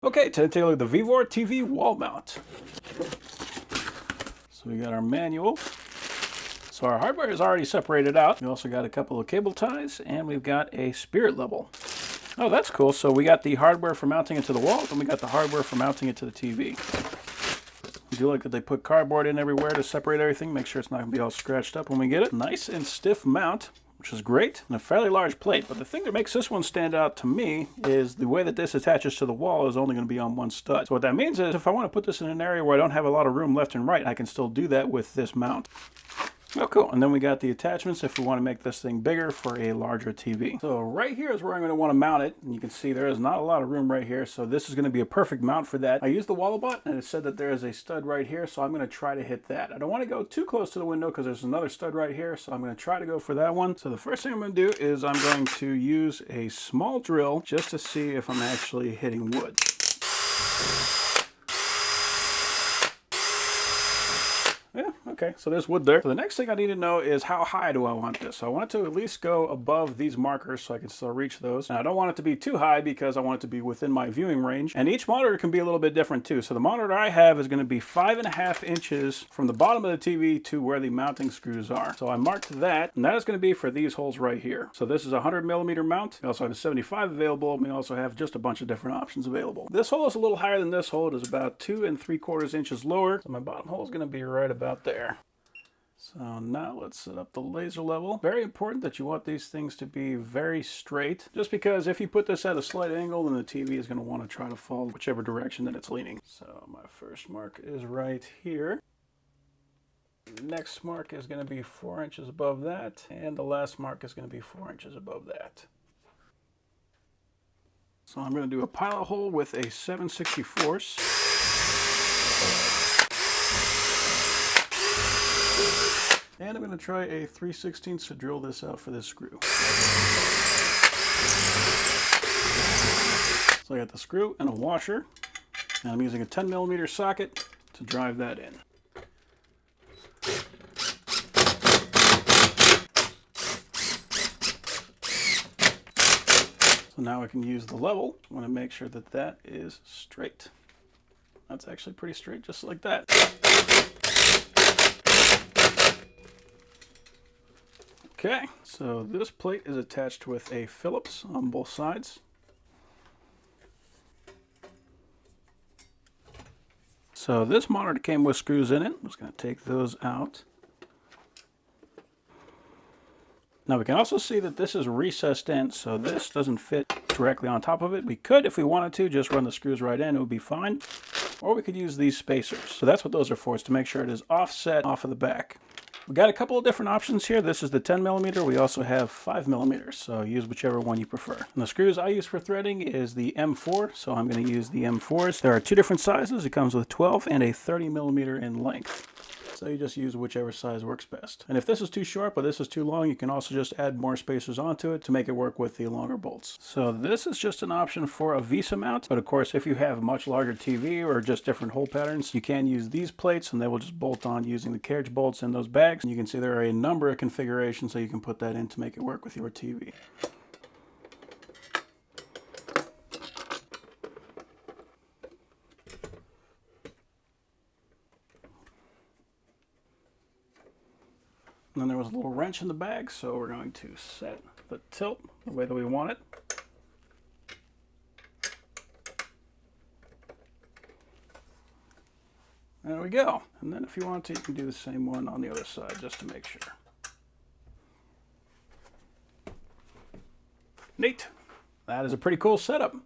Okay, today take a look at the VEVOR TV wall mount. So we got our manual. So our hardware is already separated out. We also got a couple of cable ties, and we've got a spirit level. Oh, that's cool. So we got the hardware for mounting it to the wall, and we got the hardware for mounting it to the TV. I do like that they put cardboard in everywhere to separate everything, make sure it's not going to be all scratched up when we get it. Nice and stiff mount, which is great, and a fairly large plate. But the thing that makes this one stand out to me is the way that this attaches to the wall is only going to be on one stud. So what that means is if I want to put this in an area where I don't have a lot of room left and right, I can still do that with this mount. Oh, cool. And then we got the attachments if we want to make this thing bigger for a larger TV. So right here is where I'm going to want to mount it. And you can see there is not a lot of room right here. So this is going to be a perfect mount for that. I used the Wallabot and it said that there is a stud right here. So I'm going to try to hit that. I don't want to go too close to the window because there's another stud right here. So I'm going to try to go for that one. So the first thing I'm going to do is I'm going to use a small drill just to see if I'm actually hitting wood. Yeah, okay, so there's wood there. So the next thing I need to know is how high do I want this? So I want it to at least go above these markers so I can still reach those. And I don't want it to be too high because I want it to be within my viewing range. And each monitor can be a little bit different too. So the monitor I have is going to be 5.5 inches from the bottom of the TV to where the mounting screws are. So I marked that, and that is going to be for these holes right here. So this is a 100mm mount. We also have a 75 available, and we also have just a bunch of different options available. This hole is a little higher than this hole. It is about 2 3/4 inches lower. So my bottom hole is going to be right about there. So now let's set up the laser level. Very important that you want these things to be very straight, just because if you put this at a slight angle, then the TV is going to want to try to fall whichever direction that it's leaning. So my first mark is right here. Next mark is going to be 4 inches above that, and the last mark is going to be 4 inches above that. So I'm going to do a pilot hole with a 7/64. And I'm going to try a 3/16 to drill this out for this screw. So I got the screw and a washer, and I'm using a 10mm socket to drive that in. So now I can use the level. I want to make sure that that is straight. That's actually pretty straight, just like that. Okay, so this plate is attached with a Phillips on both sides. So this monitor came with screws in it. I'm just going to take those out. Now we can also see that this is recessed in, so this doesn't fit directly on top of it. We could, if we wanted to, just run the screws right in, it would be fine. Or we could use these spacers. So that's what those are for, is to make sure it is offset off of the back. We got a couple of different options here. This is the 10mm. We also have 5mm, so use whichever one you prefer. And the screws I use for threading is the M4, so I'm going to use the M4s. There are two different sizes. It comes with 12 and a 30mm in length. So you just use whichever size works best. And if this is too short, but this is too long, you can also just add more spacers onto it to make it work with the longer bolts. So this is just an option for a VESA mount. But of course, if you have a much larger TV or just different hole patterns, you can use these plates and they will just bolt on using the carriage bolts in those bags. And you can see there are a number of configurations so you can put that in to make it work with your TV. And then there was a little wrench in the bag, so we're going to set the tilt the way that we want it. There we go. And then if you want to, you can do the same one on the other side just to make sure. Neat. That is a pretty cool setup.